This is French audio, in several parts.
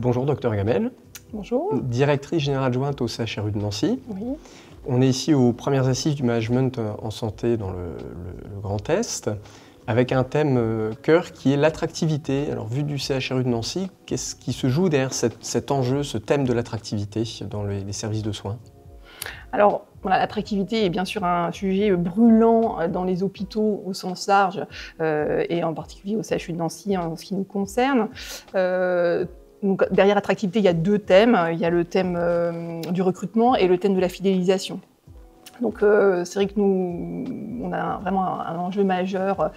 Bonjour Dr Gamel. Bonjour. Directrice générale adjointe au CHRU de Nancy. Oui. On est ici aux premières assises du management en santé dans le Grand Est, avec un thème cœur qui est l'attractivité. Alors vu du CHRU de Nancy, qu'est-ce qui se joue derrière cet enjeu, ce thème de l'attractivité dans les services de soins? Alors, voilà, l'attractivité est bien sûr un sujet brûlant dans les hôpitaux au sens large et en particulier au CHU de Nancy en ce qui nous concerne. Donc, derrière l'attractivité, il y a deux thèmes. Il y a le thème du recrutement et le thème de la fidélisation. Donc c'est vrai que nous, on a vraiment un enjeu majeur,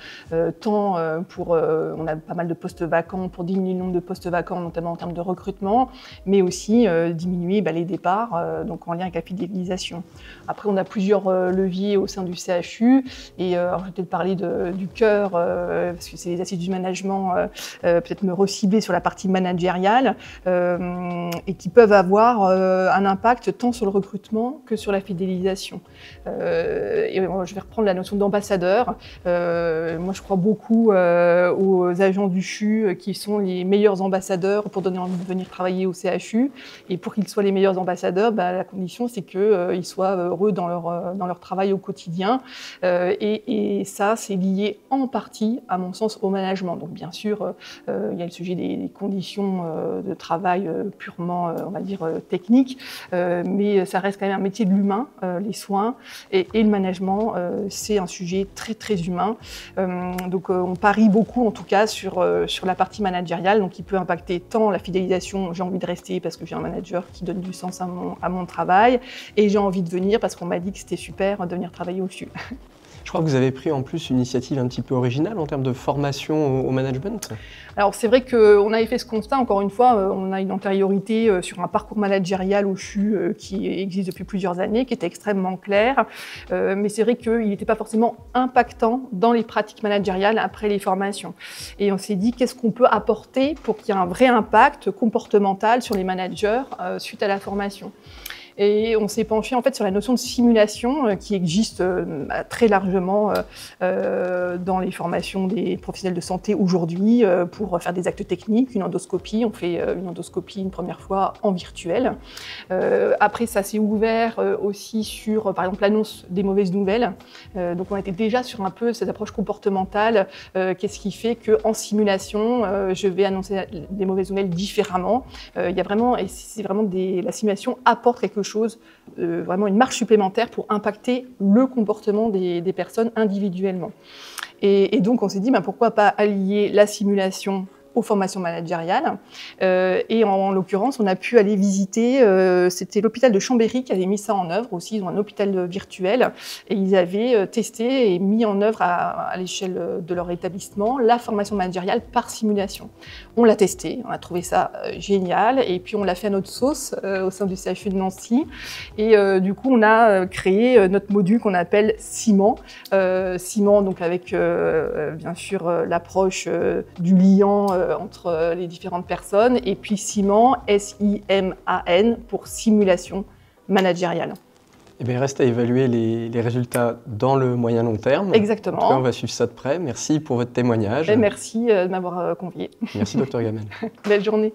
tant pour, on a pas mal de postes vacants, pour diminuer le nombre de postes vacants, notamment en termes de recrutement, mais aussi diminuer les départs, donc en lien avec la fidélisation. Après, on a plusieurs leviers au sein du CHU, et alors, je vais peut-être parler du cœur, parce que c'est les assises du management, peut-être me recibler sur la partie managériale, et qui peuvent avoir un impact tant sur le recrutement que sur la fidélisation. Et je vais reprendre la notion d'ambassadeur. Moi, je crois beaucoup aux agents du CHU qui sont les meilleurs ambassadeurs pour donner envie de venir travailler au CHU. Et pour qu'ils soient les meilleurs ambassadeurs, la condition, c'est qu'ils soient heureux dans leur travail au quotidien. Et ça, c'est lié en partie, à mon sens, au management. Donc, bien sûr, il y a le sujet des conditions de travail purement, on va dire, techniques, mais ça reste quand même un métier de l'humain, les soins. Et le management, c'est un sujet très très humain. Donc on parie beaucoup en tout cas sur la partie managériale, donc qui peut impacter tant la fidélisation, j'ai envie de rester parce que j'ai un manager qui donne du sens à mon travail, et j'ai envie de venir parce qu'on m'a dit que c'était super de venir travailler au CHU. Je crois que vous avez pris en plus une initiative un petit peu originale en termes de formation au management. Alors c'est vrai qu'on avait fait ce constat, encore une fois, on a une antériorité sur un parcours managérial au CHU qui existe depuis plusieurs années, qui était extrêmement clair, mais c'est vrai qu'il n'était pas forcément impactant dans les pratiques managériales après les formations. Et on s'est dit, qu'est-ce qu'on peut apporter pour qu'il y ait un vrai impact comportemental sur les managers suite à la formation? Et on s'est penché en fait sur la notion de simulation qui existe très largement dans les formations des professionnels de santé aujourd'hui pour faire des actes techniques, une endoscopie. On fait une endoscopie une première fois en virtuel. Après, ça s'est ouvert aussi sur, par exemple, l'annonce des mauvaises nouvelles. Donc, on était déjà sur un peu cette approche comportementale. Qu'est-ce qui fait qu'en simulation, je vais annoncer des mauvaises nouvelles différemment. Il y a vraiment, et c'est vraiment la simulation apporte quelque chose, vraiment une marge supplémentaire pour impacter le comportement des personnes individuellement. Et donc on s'est dit, pourquoi pas allier la simulation aux formations managériales. Et en l'occurrence, on a pu aller visiter, c'était l'hôpital de Chambéry qui avait mis ça en œuvre aussi, ils ont un hôpital virtuel, et ils avaient testé et mis en œuvre à l'échelle de leur établissement la formation managériale par simulation. On l'a testé, on a trouvé ça génial, et puis on l'a fait à notre sauce au sein du CHU de Nancy, et du coup on a créé notre module qu'on appelle Ciment. Ciment, donc avec bien sûr l'approche du liant entre les différentes personnes, et puis Siman, S-I-M-A-N, pour simulation managériale. Eh bien, il reste à évaluer les résultats dans le moyen long terme. Exactement. En tout cas, on va suivre ça de près. Merci pour votre témoignage. Et merci de m'avoir convié. Merci, Dr Gamel. Belle journée.